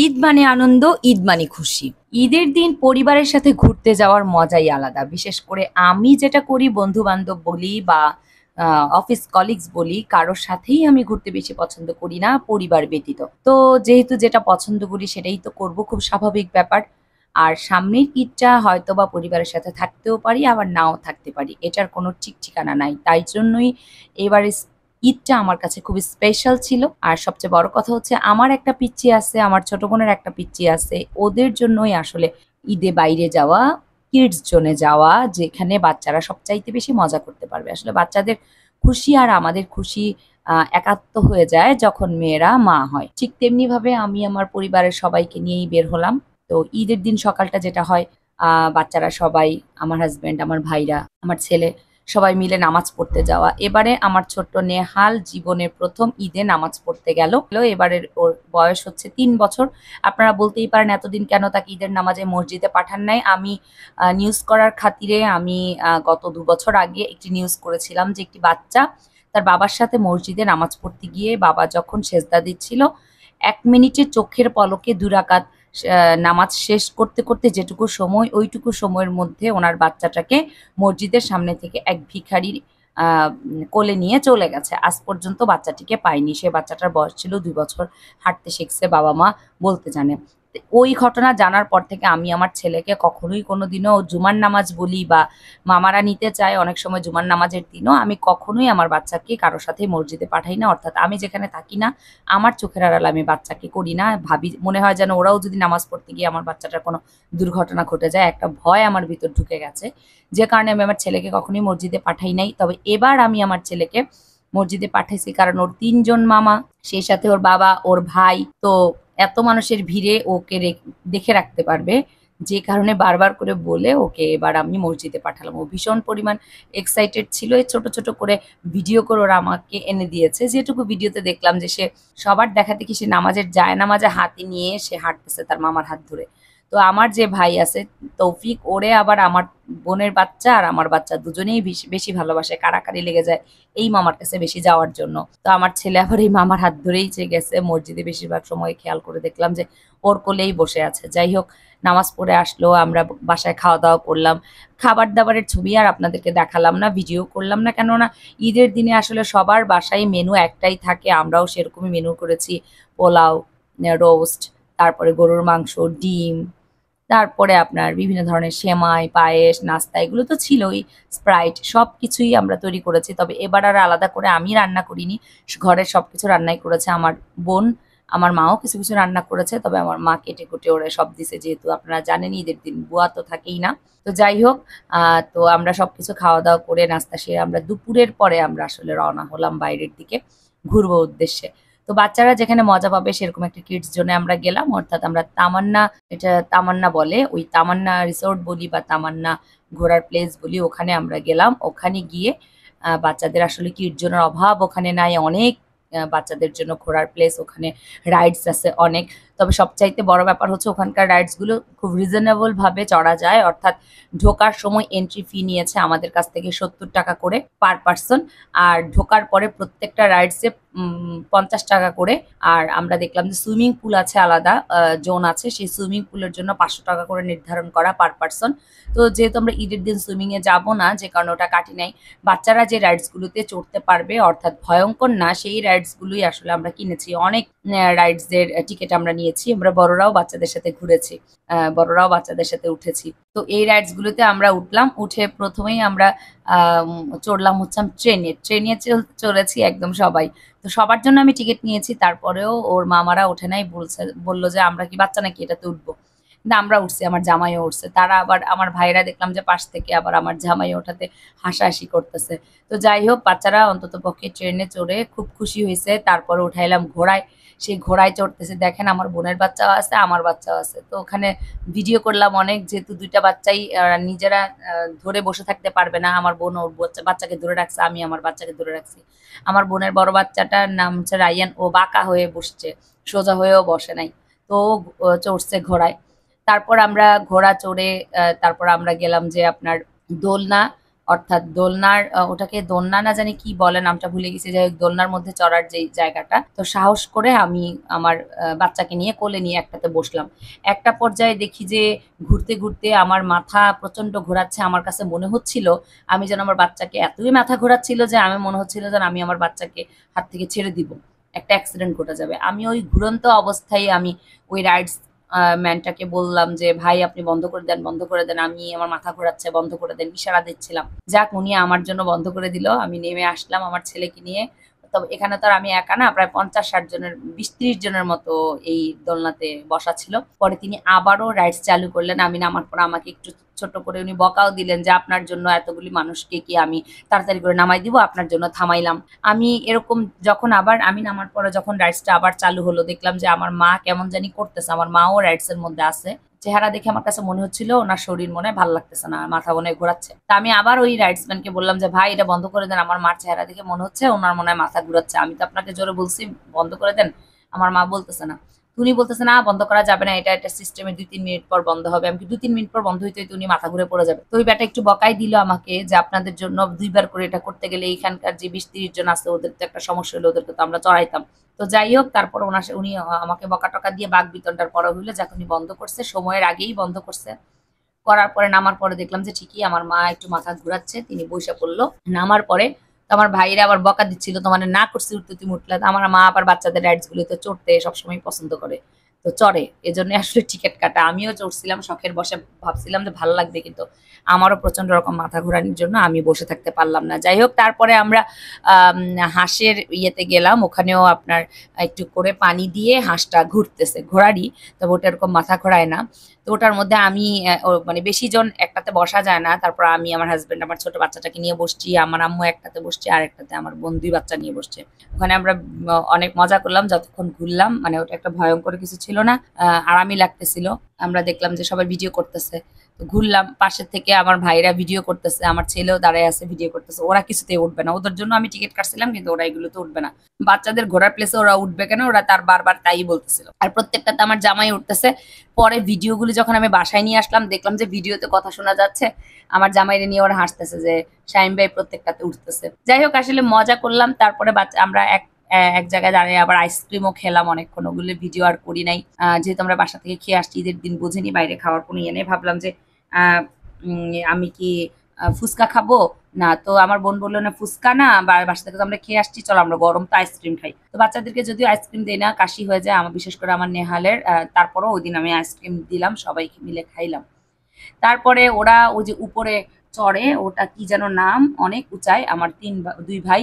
ঈদ মানে আনন্দ, ঈদ মানে খুশি। ঈদের দিন পরিবারের সাথে ঘুরতে যাওয়ার মজাই আলাদা। বিশেষ করে আমি যেটা করি বন্ধু-বান্ধব বলি বা অফিস কলিগস বলি, কারোর সাথেই আমি ঘুরতে বেশি পছন্দ করি না পরিবার ব্যতীত। তো যেহেতু যেটা পছন্দ করি সেটাই তো করব, খুব স্বাভাবিক ব্যাপার। আর সামনের ঈদটা হয়তোবা পরিবারের সাথে থাকতেও পারি, আবার নাও থাকতে পারি। এটার কোনো ঠিক ঠিকানা নাই। তাই জন্যই এবারে ঈদটা আমার কাছে খুবই স্পেশাল ছিল। আর সবচেয়ে বড় কথা হচ্ছে আমার একটা পিচ্চি আছে, আমার ছোট বোনের একটা পিচ্চি আছে। ওদের জন্যই আসলে ঈদে বাইরে যাওয়া, কিডস জোনে যাওয়া, যেখানে বাচ্চারা সবচাইতে বেশি মজা করতে পারবে। আসলে বাচ্চাদের খুশি আর আমাদের খুশি একাত্ম হয়ে যায় যখন মেয়েরা মা হয়। ঠিক তেমনিভাবে আমি আমার পরিবারের সবাইকে নিয়েই বের হলাম। তো ঈদের দিন সকালটা যেটা হয়, বাচ্চারা সবাই, আমার হাসব্যান্ড, আমার ভাইরা, আমার ছেলে সবাই মিলে নামাজ পড়তে যাওয়া। এবারে আমার ছোট্ট নেহাল জীবনের ১ম ঈদে নামাজ পড়তে গেল। এবারের ওর বয়স হচ্ছে ৩ বছর। আপনারা বলতেই পারেন এতদিন কেন তাকে ঈদের নামাজে মসজিদে পাঠান নাই? আমি নিউজ করার খাতিরে আমি গত ২ বছর আগে একটি নিউজ করেছিলাম যে একটি বাচ্চা তার বাবার সাথে মসজিদে নামাজ পড়তে গিয়ে বাবা যখন সেজদা দিচ্ছিল, ১ মিনিটে চোখের পলকে ২ রাকাত নামাজ শেষ করতে, করতে যেটুকু সময়, ওইটুকু সময়ের মধ্যে ওনার বাচ্চাটাকে মসজিদের সামনে থেকে এক ভিখারির কোলে নিয়ে চলে গেছে। আজ পর্যন্ত বাচ্চাটিকে পায়নি। সে বাচ্চাটার বয়স ছিল ২ বছর। হাঁটতে শিখছে, বাবা-মা বলতে জানে। ওই ঘটনা জানার পর থেকে আমি আমার ছেলেকে কখনোই কোনোদিনও জুমার নামাজ বলি বা মামারা নিতে চায় অনেক সময় জুমার নামাজের দিনও আমি কখনোই আমার বাচ্চাকে কারো সাথে মসজিদে পাঠাই না। অর্থাৎ আমি যেখানে থাকি না, আমার চোখের আড়ালে আমি বাচ্চাকে করি না। ভাবি মনে হয় যেন ওরাও যদি নামাজ পড়তে গিয়ে আমার বাচ্চাটার কোনো দুর্ঘটনা ঘটে যায়, একটা ভয় আমার ভিতর ঢুকে গেছে। যে কারণে আমি আমার ছেলেকে কখনোই মসজিদে পাঠাই নাই। তবে এবার আমি আমার ছেলেকে মসজিদে পাঠাইছি কারণ ওর ৩ জন মামা, সেই সাথে ওর বাবা, ওর ভাই। তো এত মানুষের ভিড়ে ওকে দেখে রাখতে পারবে। যে কারণে বারবার করে বলে ওকে এবার আমি মসজিদে পাঠালাম। ও ভীষণ পরিমাণ এক্সাইটেড ছিল। এই ছোট, ছোট করে ভিডিও করে ওরা আমাকে এনে দিয়েছে। যেটুকু ভিডিওতে দেখলাম যে সে সবার দেখাদেখি সে নামাজের জায়নামাজে হাতে নিয়ে সে হাঁটতেছে তার মামার হাত ধরে। তো আমার যে ভাই আছে তৌফিক, ওরে আবার আমার বোনের বাচ্চা আর আমার বাচ্চা দুজনেই বেশি ভালোবাসে। কাড়াকাড়ি লেগে যায় এই মামার কাছে বেশি যাওয়ার জন্য। তো আমার ছেলে আবার এই মামার হাত ধরেই যে গেছে মসজিদে, বেশিরভাগ সময় খেয়াল করে দেখলাম যে ওর কোলেই বসে আছে। যাই হোক, নামাজ পড়ে আসলো, আমরা বাসায় খাওয়া-দাওয়া করলাম। খাবার-দাবারের ছবি আর আপনাদেরকে দেখালাম না, ভিডিও করলাম না। কেননা ঈদের দিনে আসলে সবার বাসায় মেনু একটাই থাকে। আমরাও সেরকমই মেনু করেছি। পোলাও, রোস্ট, তারপরে গরুর মাংস, ডিম, তারপরে আপনার বিভিন্ন ধরনের সেমাই, পায়েস, নাস্তা এগুলো তো ছিলই। স্প্রাইট সবকিছুই আমরা তৈরি করেছি। তবে এবার আর আলাদা করে আমি রান্না করিনি। ঘরের সবকিছু রান্নাই করেছে আমার বোন। আমার মাও কিছু, কিছু রান্না করেছে। তবে আমার মা কেটে-কুটে ওরে সব দিছে, যেহেতু আপনারা জানেনই ঈদের দিন বুয়া তো থাকেই না। তো যাই হোক, তো আমরা সবকিছু খাওয়া-দাওয়া করে নাস্তা সেরে আমরা দুপুরের পরে আমরা আসলে রওনা হলাম বাইরের দিকে ঘুরবো উদ্দেশ্যে। তো বাচ্চারা যেখানে মজা পাবে সেরকম একটা কিডস জোনে আমরা গেলাম। অর্থাৎ আমরা তামান্না, এটা তামান্না বলে, ওই তামান্না রিসোর্ট বলি বা তামান্না ঘোরার প্লেস বলি, ওখানে আমরা গেলাম। ওখানে গিয়ে বাচ্চাদের আসলে কিডস জোনের অভাব ওখানে নাই। অনেক বাচ্চাদের জন্য ঘোরার প্লেস, ওখানে রাইডস আছে অনেক। তবে সবচাইতে বড় ব্যাপার হচ্ছে ওখানকার রাইডস গুলো খুব রিজনেবল ভাবে চড়া যায়। অর্থাৎ ঢোকার সময় এন্ট্রি ফি নিয়েছে আমাদের কাছ থেকে ৳৭০ করে পার পারসন। আর ঢোকার পরে প্রত্যেকটা রাইডসে ৳৫০ করে। আর আমরা দেখলাম যে সুইমিং পুল আছে আলাদা, জোন আছে। সেই সুইমিং পুলের জন্য ৳৫০০ করে নির্ধারণ করা পার পারসন। তো যেহেতু আমরা ঈদের দিন সুইমিং এ যাবো না, যে কারণে ওটা কাটি নাই। বাচ্চারা যে রাইডস গুলোতে চড়তে পারবে, অর্থাৎ ভয়ংকর না, সেই রাইডস গুলোই আসলে আমরা কিনেছি। অনেক রাইডস এর টিকেট আমরা নিয়েছি। আমরা বড়রাও বাচ্চাদের সাথে ঘুরেছি। বড়রাও বাচ্চাদের সাথে উঠেছি। তো এই রাইডস গুলোতে আমরা উঠলাম। উঠে ১ম এই আমরা চড়লাম হচ্ছে ট্রেনে। ট্রেনে চড়েছি একদম সবাই। তো সবার জন্য আমি টিকেট নিয়েছি। তারপরেও ওর মামারা ওঠে নাই। বলল যে, "আমরা কি বাচ্চা নাকি এটাতে উঠবো?" কিন্তু আমরা উঠছি, আমার জামাইও উঠছে। তারা আবার আমার ভাইয়েরা দেখলাম যে পাশ থেকে আবার আমার জামাই ওঠাতে হাসাহাসি করতেছে। তো যাই হোক, বাচ্চারা অন্ততপক্ষে ট্রেনে চড়ে খুব খুশি হইছে। তারপরে উঠাইলাম ঘোড়ায়। সেই ঘোড়ায় চড়তেছে। দেখেন আমার বোনের বাচ্চাও আছে, আমার বাচ্চাও আছে। তো ওখানে ভিডিও করলাম অনেক, যেহেতু ২ টা বাচ্চাই নিজেরা ধরে বসে থাকতে পারবে না। আমার বোন ওর বাচ্চাকে ধরে রাখছে, আমি আমার বাচ্চাকে ধরে রাখছি। আমার বোনের বড় বাচ্চাটার নাম হচ্ছে রায়ান। ও বাঁকা হয়ে বসছে, সোজা হয়েও বসে নাই। তো ও চড়ছে ঘোড়ায়। তারপর আমরা ঘোড়া চড়ে তারপর আমরা গেলাম যে আপনার দোলনা, অর্থাৎ দোলনার ওটাকে দোলনা না জানি কি বলে, নামটা ভুলে গেছি। যাই হোক, দোলনার মধ্যে চড়ার যেই জায়গাটা। তো সাহস করে আমি আমার বাচ্চাকে নিয়ে কোলে নিয়ে একটাতে বসলাম। একটা পর্যায়ে দেখি যে ঘুরতে, ঘুরতে আমার মাথা প্রচন্ড ঘোরাচ্ছে। আমার কাছে মনে হচ্ছিল আমি যেন আমার বাচ্চাকে, এতই মাথা ঘোরাচ্ছিল যে আমি মনে হচ্ছিল যেন আমি আমার বাচ্চাকে হাত থেকে ছেড়ে দিব। একটা অ্যাক্সিডেন্ট ঘটে যাবে। আমি ওই ঘুরন্ত অবস্থায় আমি ওই রাইডস ম্যানটাকে বললাম যে, "ভাই আপনি বন্ধ করে দেন, বন্ধ করে দেন। আমি আমার মাথা ঘোরাচ্ছে, বন্ধ করে দেন।" ইশারা দিচ্ছিলাম। যাক উনি আমার জন্য বন্ধ করে দিল। আমি নেমে আসলাম আমার ছেলেকে নিয়ে। তবে এখানে তো আর আমি একা না, প্রায় ৫০-৬০ জনের ২০-৩০ জনের মতো এই দোলনাতে বসা ছিল। পরে তিনি আবারও রাইডস চালু করলেন। আমি নামার পর আমাকে একটু ছোট করে উনি বকাও দিলেন যে, "আপনার জন্য এতগুলি মানুষকে কি আমি তাড়াতাড়ি করে নামাই দিব? আপনার জন্য থামাইলাম।" আমি এরকম যখন আবার আমি নামার পরে যখন রাইডসটা আবার চালু হলো, দেখলাম যে আমার মা কেমন জানি করতেছে। আমার মাও রাইডস এর মধ্যে আছে। চেহারা দেখে আমার কাছে মনে হচ্ছিল ওনার শরীর মনে হয় ভাল লাগতেছে না। মাথা মনে হয় ঘোরাচ্ছে। তা আমি আবার ওই রাইডসম্যানকে বললাম যে, "ভাই এটা বন্ধ করে দেন। আমার মার চেহারা দেখে মনে হচ্ছে উনার মনে হয় মাথা ঘুরাচ্ছে। আমি তো আপনাকে জোরে বলছি বন্ধ করে দেন। আমার মা বলতেছে না।" তো উনি বলতেছে, "না বন্ধ করা যাবে না। এটা একটা সিস্টেমে ২-৩ মিনিট পর বন্ধ হবে।" আমি কি ২-৩ মিনিট পর বন্ধ হইতে, হইতে উনি মাথা ঘুরে পড়ে যাবে। তো ওই ব্যাটা একটু বকাই দিল আমাকে যে, "আপনাদের জন্য ২ বার করে এটা করতে গেলে এইখানকার যে ২০-৩০ জন আছে ওদের তো একটা সমস্যা হইলো, ওদেরকে তো আমরা চড়াইতাম।" তো যাই হোক তারপর উনি আমাকে বকা-টকা দিয়ে বাকবিতণ্ডার পরে হইলো যাক উনি বন্ধ করছে। সময়ের আগেই বন্ধ করছে। করার পরে নামার পরে দেখলাম যে ঠিকই আমার মা একটু মাথা ঘুরাচ্ছে। তিনি বইসা পড়ল। নামার পরে তো আমার ভাইরা আবার বকা দিচ্ছিল, "তোমারে না করছি উঠতে তুমি উঠলা।" তো আমার মা আবার বাচ্চাদের রাইডস গুলোতে চড়তে সবসময় পছন্দ করে। তো চড়ে। এজন্য আসলে টিকেট কাটা। আমিও চড়ছিলাম শখের বশে, ভাবছিলাম যে ভাল লাগবে কিন্তু আমারও প্রচন্ড রকম মাথা ঘোরানির জন্য আমি বসে থাকতে পারলাম না। যাই হোক তারপরে আমরা আম হাঁসের ইয়েতে গেলাম। ওখানেও আপনার একটু করে পানি দিয়ে হাঁসটা ঘুরতেছে। ঘোরারই, তবে ওটা এরকম মাথা ঘোরায় না। তো ওটার মধ্যে আমি মানে বেশি জন একটাতে বসা যায় না। তারপর আমি, আমার হাসব্যান্ড, আমার ছোট বাচ্চাটাকে নিয়ে বসছি। আমার আম্মু একটাতে বসছে, আরেকটাতে আমার বোন ২ বাচ্চা নিয়ে বসছে। ওখানে আমরা অনেক মজা করলাম যতক্ষণ ঘুরলাম। মানে ওটা একটা ভয়ংকর কিছু ছিল না। আরামই লাগতেছিল। আমরা দেখলাম যে সবাই ভিডিও করতেছে। তো ঘুরলাম। পাশের থেকে আমার ভাইরা ভিডিও করতেছে। আমার ছেলেও দাঁড়ায় আছে ভিডিও করতেছে। ওরা কিছুতেই উঠবে না। ওদের জন্য আমি টিকেট কাটছিলাম কিন্তু ওরা এগুলোতে উঠবে না। বাচ্চাদের ঘোরার প্লেসে ওরা উঠবে কেন? ওরা তার বারবার তাই বলতেছিল। আর প্রত্যেকটাতে আমার জামাই উঠতেছে। পরে ভিডিওগুলি যখন আমি বাসায় নিয়ে আসলাম দেখলাম যে ভিডিওতে কথা শোনা যাচ্ছে। আমার জামাইরে নিয়ে ওরা হাসতেছে যে শামীম ভাই প্রত্যেকটাতে উঠতেছে। যাই হোক আসলে মজা করলাম। তারপরে আমরা এক জায়গায় দাঁড়িয়ে আবার আইসক্রিমও খেলাম অনেকক্ষণ। ওগুলো ভিডিও আর করি নাই। যেহেতু আমরা বাসা থেকে খেয়ে আসছি, ঈদের দিন বুঝিনি বাইরে খাওয়ার কোনো ইয়ে নেই। ভাবলাম যে আ আমি কি ফুচকা খাবো? না, তো আমার বোন বলল, "না ফুচকা না, বাসা থেকে তো আমরা খেয়ে আসছি। চলো আমরা গরম তো আইসক্রিম খাই।" তো বাচ্চাদেরকে যদিও আইসক্রিম দেই না, কাশি হয়ে যায় বিশেষ করে আমার নেহালের। তারপরেও ওইদিন আমি আইসক্রিম দিলাম, সবাইকে মিলে খাইলাম। তারপরে ওরা ওই যে উপরে চড়ে, ওটা কি যেন নাম, অনেক উঁচায়। আমার ২ ভাই,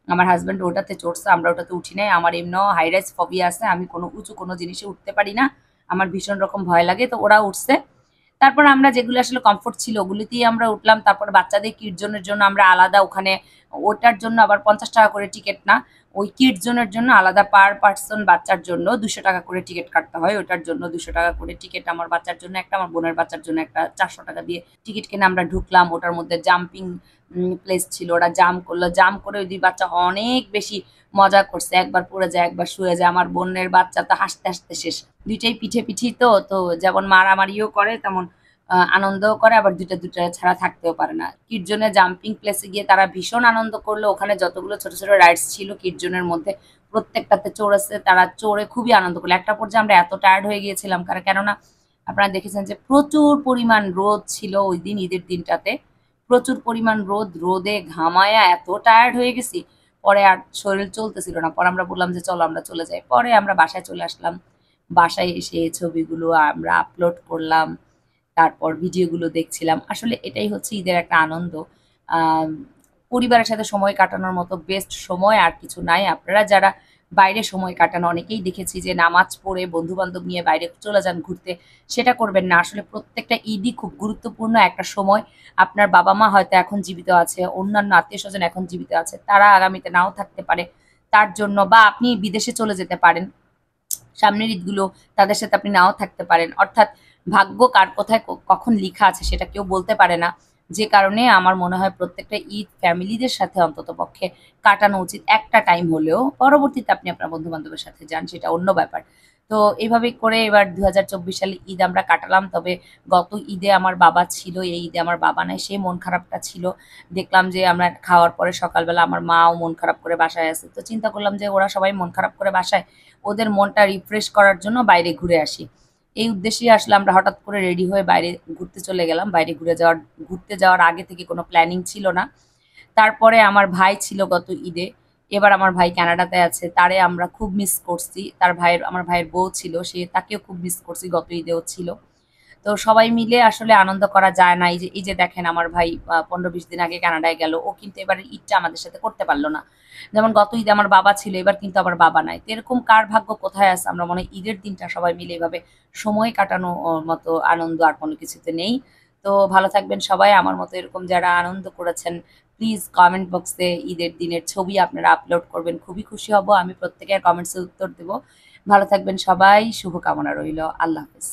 আমার হাসব্যান্ড ওটাতে চড়ছে, আমরা ওটাতে উঠি নাই। আমার এমনিও হাই রাইজ ফোবিয়া আছে। আমি কোনো উঁচু কোনো জিনিসে উঠতে পারি না। আমার ভীষণ রকম ভয় লাগে। তো ওরা উঠছে। তারপর আমরা যেগুলো আসলে কমফোর্ট ছিল ওগুলিতেই আমরা উঠলাম। তারপর বাচ্চাদের কিড জোনের জন্য আমরা আলাদা ওখানে, ওটার জন্য আবার ৳৫০ করে টিকেট না। ওই কিড জোনের জন্য আলাদা পার পারসন বাচ্চার জন্য ৳২০০ করে টিকেট কাটতে হয়। ওটার জন্য ৳২০০ করে টিকেট, আমার বাচ্চার জন্য একটা, আমার বোনের বাচ্চার জন্য একটা, ৳৪০০ দিয়ে টিকিট কিনে আমরা ঢুকলাম। ওটার মধ্যে জাম্পিং প্লেস ছিল। ওরা জাম্প করল। জাম্প করে ওই ২ বাচ্চা অনেক বেশি মজা করছে। একবার পড়ে যায়, একবার শুয়ে যায়। আমার বোনের বাচ্চা তো হাসতে, হাসতে শেষ। ২ টাই পিঠাপিঠি তো যেমন মারামারিও করে তেমন আনন্দও করে, আবার ২টা ছাড়া থাকতেও পারে না। কিড জোনে জাম্পিং প্লেসে গিয়ে তারা ভীষণ আনন্দ করলো। ওখানে যতগুলো ছোট, ছোট রাইডস ছিল কিড জোনের মধ্যে প্রত্যেকটাতে চড়েছে। তারা চড়ে খুবই আনন্দ করলো। একটা পর্যায়ে আমরা এত টায়ার্ড হয়ে গিয়েছিলাম কেননা আপনারা দেখেছেন যে প্রচুর পরিমাণ রোদ ছিল ওইদিন ঈদের দিনটাতে। প্রচুর পরিমাণ রোদ, রোদে ঘামায়া এত টায়ার্ড হয়ে গেছি, পরে আর শরীর চলতেছিল না। পরে আমরা বললাম যে, "চলো আমরা চলে যাই।" পরে আমরা বাসায় চলে আসলাম। বাসায় এসে এই ছবিগুলো আমরা আপলোড করলাম। তারপর ভিডিওগুলো দেখছিলাম। আসলে এটাই হচ্ছে ঈদের একটা আনন্দ। আম পরিবারের সাথে সময় কাটানোর মতো বেস্ট সময় আর কিছু নাই। আপনারা যারা বাইরে সময় কাটান, অনেকেই দেখেছি যে নামাজ পড়ে বন্ধু-বান্ধব নিয়ে বাইরে চলে যান ঘুরতে। সেটা করবেন না। আসলে প্রত্যেকটা ঈদই খুব গুরুত্বপূর্ণ একটা সময়। আপনার বাবা-মা হয়তো এখন জীবিত আছে, অন্যান্য আত্মীয়স্বজন এখন জীবিত আছে। তারা আগামীতে নাও থাকতে পারে। তার জন্য বা আপনি বিদেশে চলে যেতে পারেন। সামনের ঈদগুলো তাদের সাথে আপনি নাও থাকতে পারেন। অর্থাৎ ভাগ্য কার কোথায় কখন লিখা আছে সেটা কেউ বলতে পারে না। যে কারণে আমার মনে হয় প্রত্যেকটা ঈদ ফ্যামিলিদের সাথে অন্ততপক্ষে কাটানো উচিত একটা টাইম হলেও। পরবর্তীতে আপনি আপনার বন্ধু-বান্ধবের সাথে যান সেটা অন্য ব্যাপার। তো এভাবে করে এবার ২০২৪ সালে ঈদ আমরা কাটালাম। তবে গত ঈদে আমার বাবা ছিল, এই ঈদে আমার বাবা নাই। সেই মন খারাপটা ছিল। দেখলাম যে আমরা খাওয়ার পরে সকালবেলা আমার মাও মন খারাপ করে বাসায় আছে। তো চিন্তা করলাম যে ওরা সবাই মন খারাপ করে বাসায়, ওদের মনটা রিফ্রেশ করার জন্য বাইরে ঘুরে আসি। এই উদ্দেশ্যেই আসলে আমরা হঠাৎ করে রেডি হয়ে বাইরে ঘুরতে চলে গেলাম। বাইরে ঘুরতে যাওয়ার আগে থেকে কোনো প্ল্যানিং ছিল না। তারপরে আমার ভাই ছিল গত ঈদে। এবার আমার ভাই কানাডাতে আছে। তারে আমরা খুব মিস করছি। আমার ভাইয়ের বউ ছিল। তাকেও খুব মিস করছি। গত ঈদেও ছিল। তো সবাই মিলে আসলে আনন্দ করা যায় না। এই যে দেখেন আমার ভাই ১৫-২০ দিন আগে কানাডায় গেল। ও কিন্তু এবারের ঈদটা আমাদের সাথে করতে পারল না। যেমন গত ঈদে আমার বাবা ছিল, এবার কিন্তু আমার বাবা নাই। তো এরকম কার ভাগ্য কোথায় আছে? আমরা মনে হয় ঈদের দিনটা সবাই মিলে এভাবে সময় কাটানো মতো আনন্দ আর কোনো কিছুতে নেই। তো ভালো থাকবেন সবাই। আমার মতো এরকম যারা আনন্দ করেছেন, প্লিজ কমেন্ট বক্সে ঈদের দিনের ছবি আপনারা আপলোড করবেন। খুবই খুশি হব। আমি প্রত্যেকের কমেন্টসের উত্তর দেব। ভালো থাকবেন সবাই। শুভকামনা রইল। আল্লাহ হাফেজ।